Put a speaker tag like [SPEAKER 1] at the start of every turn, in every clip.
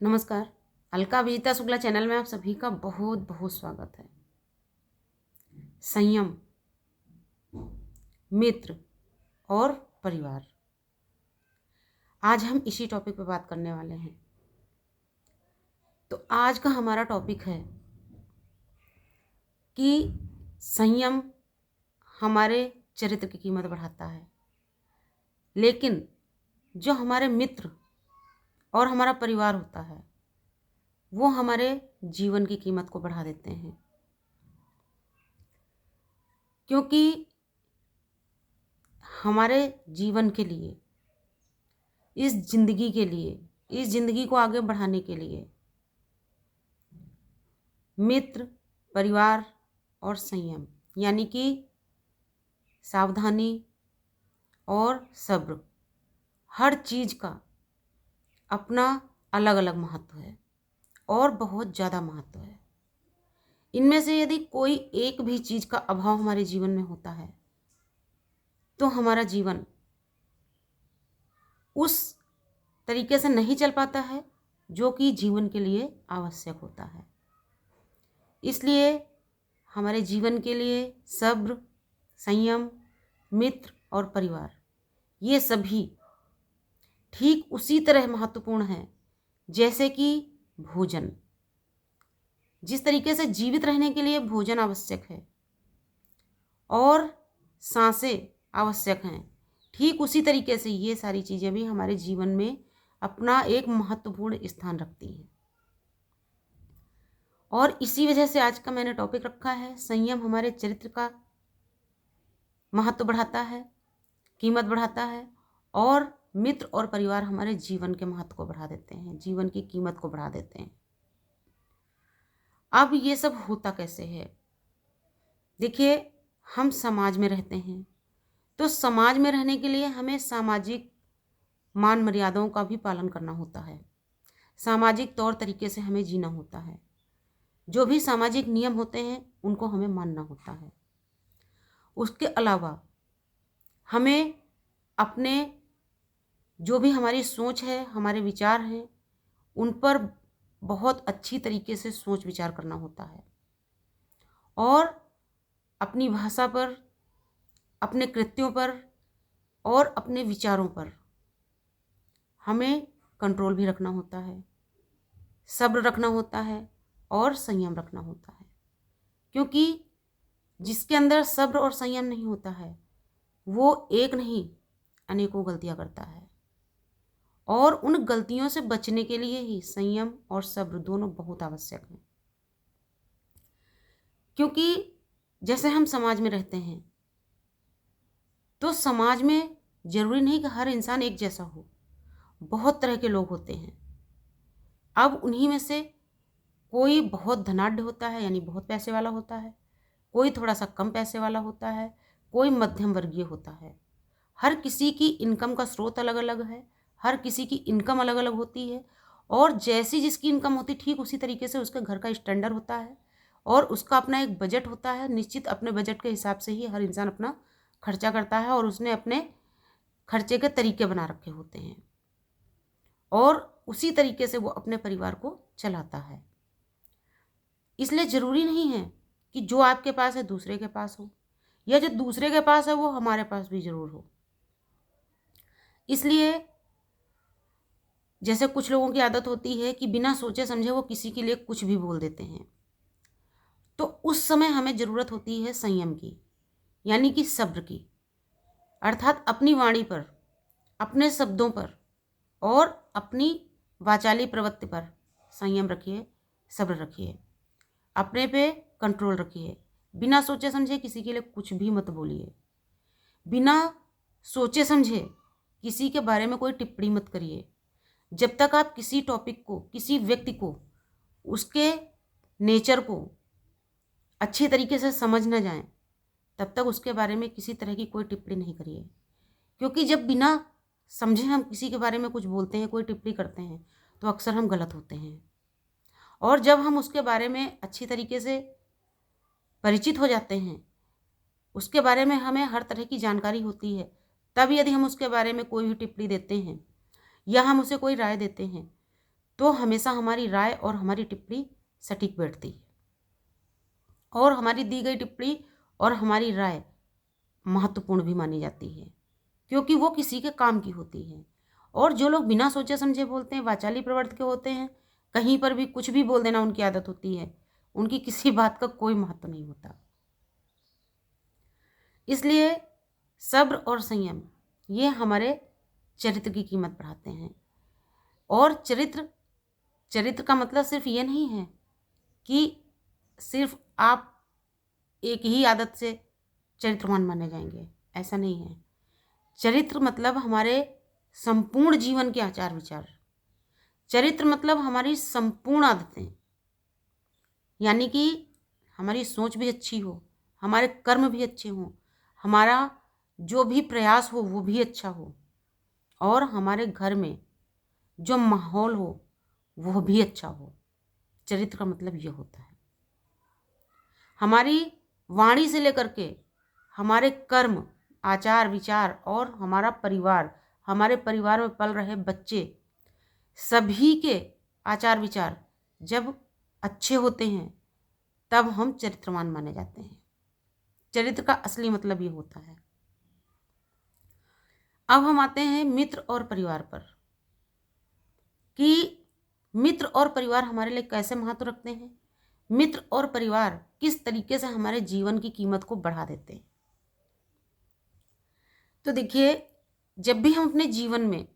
[SPEAKER 1] नमस्कार। अलका विजिता शुक्ला चैनल में आप सभी का बहुत बहुत स्वागत है। संयम, मित्र और परिवार, आज हम इसी टॉपिक पर बात करने वाले हैं। तो आज का हमारा टॉपिक है कि संयम हमारे चरित्र की कीमत बढ़ाता है, लेकिन जो हमारे मित्र और हमारा परिवार होता है वो हमारे जीवन की कीमत को बढ़ा देते हैं। क्योंकि हमारे जीवन के लिए, इस जिंदगी के लिए, इस जिंदगी को आगे बढ़ाने के लिए मित्र, परिवार और संयम यानी कि सावधानी और सब्र, हर चीज़ का अपना अलग अलग महत्व है और बहुत ज़्यादा महत्व है। इनमें से यदि कोई एक भी चीज़ का अभाव हमारे जीवन में होता है तो हमारा जीवन उस तरीके से नहीं चल पाता है जो कि जीवन के लिए आवश्यक होता है। इसलिए हमारे जीवन के लिए सब्र, संयम, मित्र और परिवार, ये सभी ठीक उसी तरह महत्वपूर्ण हैं जैसे कि भोजन। जिस तरीके से जीवित रहने के लिए भोजन आवश्यक है और सांसें आवश्यक हैं, ठीक उसी तरीके से ये सारी चीज़ें भी हमारे जीवन में अपना एक महत्वपूर्ण स्थान रखती हैं। और इसी वजह से आज का मैंने टॉपिक रखा है, संयम हमारे चरित्र का महत्व बढ़ाता है, कीमत बढ़ाता है, और मित्र और परिवार हमारे जीवन के महत्व को बढ़ा देते हैं, जीवन की कीमत को बढ़ा देते हैं। अब ये सब होता कैसे है? देखिए, हम समाज में रहते हैं तो समाज में रहने के लिए हमें सामाजिक मान मर्यादाओं का भी पालन करना होता है। सामाजिक तौर तरीके से हमें जीना होता है। जो भी सामाजिक नियम होते हैं उनको हमें मानना होता है। उसके अलावा हमें अपने जो भी हमारी सोच है, हमारे विचार हैं, उन पर बहुत अच्छी तरीके से सोच विचार करना होता है और अपनी भाषा पर, अपने कृत्यों पर और अपने विचारों पर हमें कंट्रोल भी रखना होता है, सब्र रखना होता है और संयम रखना होता है। क्योंकि जिसके अंदर सब्र और संयम नहीं होता है वो एक नहीं अनेकों गलतियां करता है, और उन गलतियों से बचने के लिए ही संयम और सब्र दोनों बहुत आवश्यक हैं। क्योंकि जैसे हम समाज में रहते हैं तो समाज में जरूरी नहीं कि हर इंसान एक जैसा हो, बहुत तरह के लोग होते हैं। अब उन्हीं में से कोई बहुत धनाढ्य होता है यानी बहुत पैसे वाला होता है, कोई थोड़ा सा कम पैसे वाला होता है, कोई मध्यम वर्गीय होता है। हर किसी की इनकम का स्रोत अलग अलग है, हर किसी की इनकम अलग अलग होती है, और जैसी जिसकी इनकम होती ठीक उसी तरीके से उसके घर का स्टैंडर्ड होता है और उसका अपना एक बजट होता है। निश्चित अपने बजट के हिसाब से ही हर इंसान अपना खर्चा करता है और उसने अपने खर्चे के तरीके बना रखे होते हैं और उसी तरीके से वो अपने परिवार को चलाता है। इसलिए ज़रूरी नहीं है कि जो आपके पास है दूसरे के पास हो, या जो दूसरे के पास है वो हमारे पास भी ज़रूर हो। इसलिए जैसे कुछ लोगों की आदत होती है कि बिना सोचे समझे वो किसी के लिए कुछ भी बोल देते हैं, तो उस समय हमें ज़रूरत होती है संयम की, यानी कि सब्र की। अर्थात अपनी वाणी पर, अपने शब्दों पर और अपनी वाचाली प्रवृत्ति पर संयम रखिए, सब्र रखिए, अपने पे कंट्रोल रखिए। बिना सोचे समझे किसी के लिए कुछ भी मत बोलिए। बिना सोचे समझे किसी के बारे में कोई टिप्पणी मत करिए। जब तक आप किसी टॉपिक को, किसी व्यक्ति को, उसके नेचर को अच्छी तरीके से समझ न जाएं, तब तक उसके बारे में किसी तरह की कोई टिप्पणी नहीं करिए। क्योंकि जब बिना समझे हम किसी के बारे में कुछ बोलते हैं, कोई टिप्पणी करते हैं, तो अक्सर हम गलत होते हैं। और जब हम उसके बारे में अच्छी तरीके से परिचित हो जाते हैं, उसके बारे में हमें हर तरह की जानकारी होती है, तब यदि हम उसके बारे में कोई भी टिप्पणी देते हैं या हम उसे कोई राय देते हैं, तो हमेशा हमारी राय और हमारी टिप्पणी सटीक बैठती है और हमारी दी गई टिप्पणी और हमारी राय महत्वपूर्ण भी मानी जाती है, क्योंकि वो किसी के काम की होती है। और जो लोग बिना सोचे समझे बोलते हैं, वाचाली प्रवृत्ति के होते हैं, कहीं पर भी कुछ भी बोल देना उनकी आदत होती है, उनकी किसी बात का कोई महत्व नहीं होता। इसलिए सब्र और संयम ये हमारे चरित्र की कीमत बढ़ाते हैं। और चरित्र का मतलब सिर्फ ये नहीं है कि सिर्फ आप एक ही आदत से चरित्रवान माने जाएंगे, ऐसा नहीं है। चरित्र मतलब हमारे संपूर्ण जीवन के आचार विचार। चरित्र मतलब हमारी संपूर्ण आदतें, यानी कि हमारी सोच भी अच्छी हो, हमारे कर्म भी अच्छे हों, हमारा जो भी प्रयास हो वो भी अच्छा हो, और हमारे घर में जो माहौल हो वो भी अच्छा हो। चरित्र का मतलब ये होता है। हमारी वाणी से लेकर के हमारे कर्म, आचार विचार और हमारा परिवार, हमारे परिवार में पल रहे बच्चे, सभी के आचार विचार जब अच्छे होते हैं तब हम चरित्रवान माने जाते हैं। चरित्र का असली मतलब ये होता है। अब हम आते हैं मित्र और परिवार पर, कि मित्र और परिवार हमारे लिए कैसे महत्व रखते हैं, मित्र और परिवार किस तरीके से हमारे जीवन की कीमत को बढ़ा देते हैं। तो देखिए, जब भी हम अपने जीवन में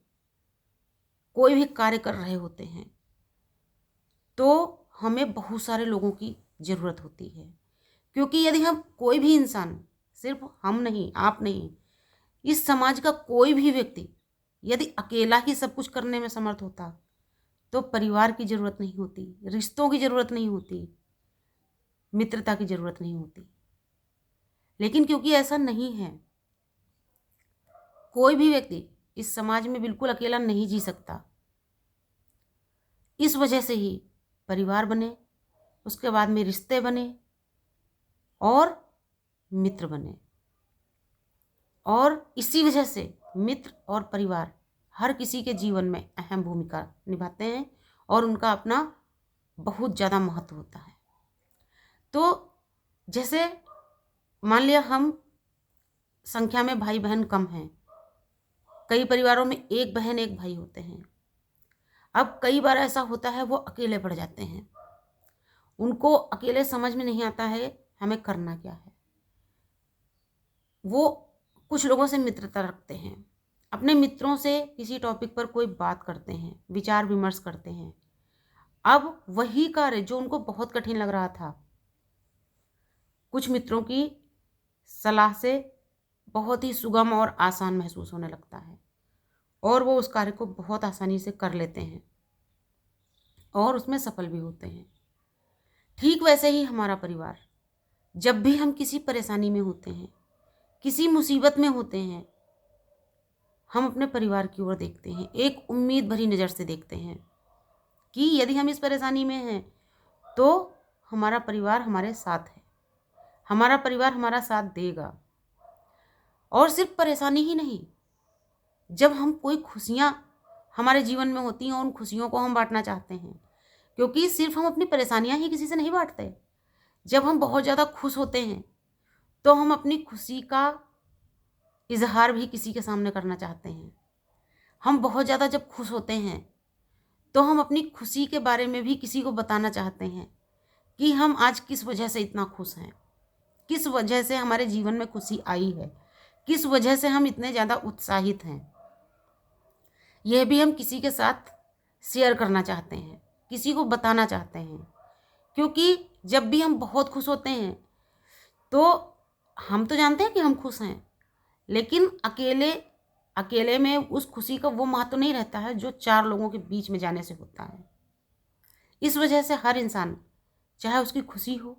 [SPEAKER 1] कोई भी कार्य कर रहे होते हैं तो हमें बहुत सारे लोगों की ज़रूरत होती है, क्योंकि यदि हम कोई भी इंसान, सिर्फ हम नहीं, आप नहीं, इस समाज का कोई भी व्यक्ति यदि अकेला ही सब कुछ करने में समर्थ होता तो परिवार की ज़रूरत नहीं होती, रिश्तों की ज़रूरत नहीं होती, मित्रता की ज़रूरत नहीं होती। लेकिन क्योंकि ऐसा नहीं है, कोई भी व्यक्ति इस समाज में बिल्कुल अकेला नहीं जी सकता, इस वजह से ही परिवार बने, उसके बाद में रिश्ते बने और मित्र बने। और इसी वजह से मित्र और परिवार हर किसी के जीवन में अहम भूमिका निभाते हैं और उनका अपना बहुत ज़्यादा महत्व होता है। तो जैसे मान लिया हम संख्या में भाई बहन कम हैं, कई परिवारों में एक बहन एक भाई होते हैं। अब कई बार ऐसा होता है वो अकेले पड़ जाते हैं, उनको अकेले समझ में नहीं आता है हमें करना क्या है। वो कुछ लोगों से मित्रता रखते हैं, अपने मित्रों से किसी टॉपिक पर कोई बात करते हैं, विचार विमर्श करते हैं। अब वही कार्य जो उनको बहुत कठिन लग रहा था, कुछ मित्रों की सलाह से बहुत ही सुगम और आसान महसूस होने लगता है और वो उस कार्य को बहुत आसानी से कर लेते हैं और उसमें सफल भी होते हैं। ठीक वैसे ही हमारा परिवार, जब भी हम किसी परेशानी में होते हैं, किसी मुसीबत में होते हैं, हम अपने परिवार की ओर देखते हैं, एक उम्मीद भरी नज़र से देखते हैं कि यदि हम इस परेशानी में हैं तो हमारा परिवार हमारे साथ है, हमारा परिवार हमारा साथ देगा। और सिर्फ परेशानी ही नहीं, जब हम कोई खुशियाँ हमारे जीवन में होती हैं उन खुशियों को हम बांटना चाहते हैं, क्योंकि सिर्फ हम अपनी परेशानियाँ ही किसी से नहीं बांटते। जब हम बहुत ज़्यादा खुश होते हैं तो हम अपनी खुशी का इजहार भी किसी के सामने करना चाहते हैं। हम बहुत ज़्यादा जब खुश होते हैं तो हम अपनी खुशी के बारे में भी किसी को बताना चाहते हैं कि हम आज किस वजह से इतना खुश हैं, किस वजह से हमारे जीवन में खुशी आई है, किस वजह से हम इतने ज़्यादा उत्साहित हैं। यह भी हम किसी के साथ शेयर करना चाहते हैं, किसी को बताना चाहते हैं, क्योंकि जब भी हम बहुत खुश होते हैं तो हम तो जानते हैं कि हम खुश हैं, लेकिन अकेले में उस खुशी का वो महत्व नहीं रहता है जो चार लोगों के बीच में जाने से होता है। इस वजह से हर इंसान, चाहे उसकी खुशी हो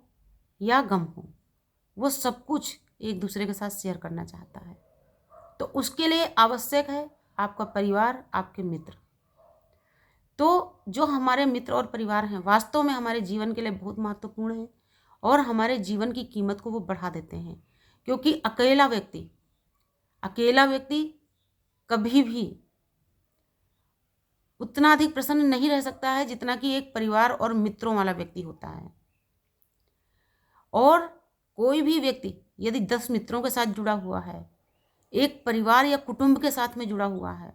[SPEAKER 1] या गम हो, वो सब कुछ एक दूसरे के साथ शेयर करना चाहता है। तो उसके लिए आवश्यक है आपका परिवार, आपके मित्र। तो जो हमारे मित्र और परिवार हैं वास्तव में हमारे जीवन के लिए बहुत महत्वपूर्ण है और हमारे जीवन की कीमत को वो बढ़ा देते हैं, क्योंकि अकेला व्यक्ति कभी भी उतना अधिक प्रसन्न नहीं रह सकता है जितना कि एक परिवार और मित्रों वाला व्यक्ति होता है। और कोई भी व्यक्ति यदि 10 मित्रों के साथ जुड़ा हुआ है, एक परिवार या कुटुंब के साथ में जुड़ा हुआ है,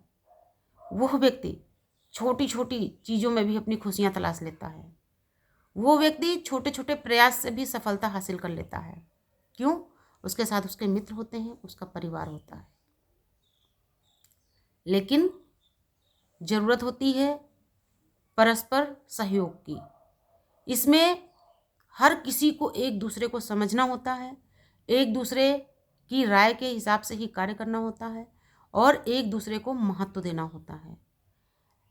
[SPEAKER 1] वह व्यक्ति छोटी छोटी चीज़ों में भी अपनी खुशियाँ तलाश लेता है। वो व्यक्ति छोटे छोटे प्रयास से भी सफलता हासिल कर लेता है। क्यों? उसके साथ उसके मित्र होते हैं, उसका परिवार होता है। लेकिन ज़रूरत होती है परस्पर सहयोग की। इसमें हर किसी को एक दूसरे को समझना होता है, एक दूसरे की राय के हिसाब से ही कार्य करना होता है और एक दूसरे को महत्व देना होता है।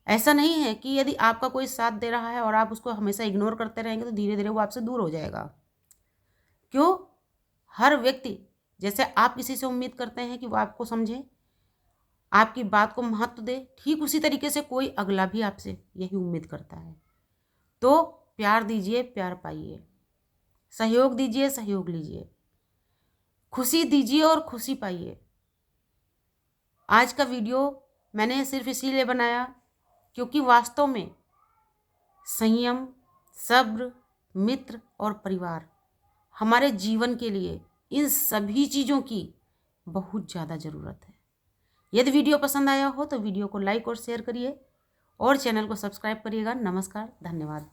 [SPEAKER 1] ऐसा नहीं है कि यदि आपका कोई साथ दे रहा है और आप उसको हमेशा इग्नोर करते रहेंगे तो धीरे धीरे वो आपसे दूर हो जाएगा। क्यों? हर व्यक्ति जैसे आप किसी से उम्मीद करते हैं कि वो आपको समझे, आपकी बात को महत्व दे, ठीक उसी तरीके से कोई अगला भी आपसे यही उम्मीद करता है। तो प्यार दीजिए, प्यार पाइए, सहयोग दीजिए, सहयोग लीजिए, खुशी दीजिए और खुशी पाइए। आज का वीडियो मैंने सिर्फ इसीलिए बनाया क्योंकि वास्तव में संयम, सब्र, मित्र और परिवार हमारे जीवन के लिए इन सभी चीज़ों की बहुत ज़्यादा ज़रूरत है। यदि वीडियो पसंद आया हो तो वीडियो को लाइक और शेयर करिए और चैनल को सब्सक्राइब करिएगा। नमस्कार, धन्यवाद।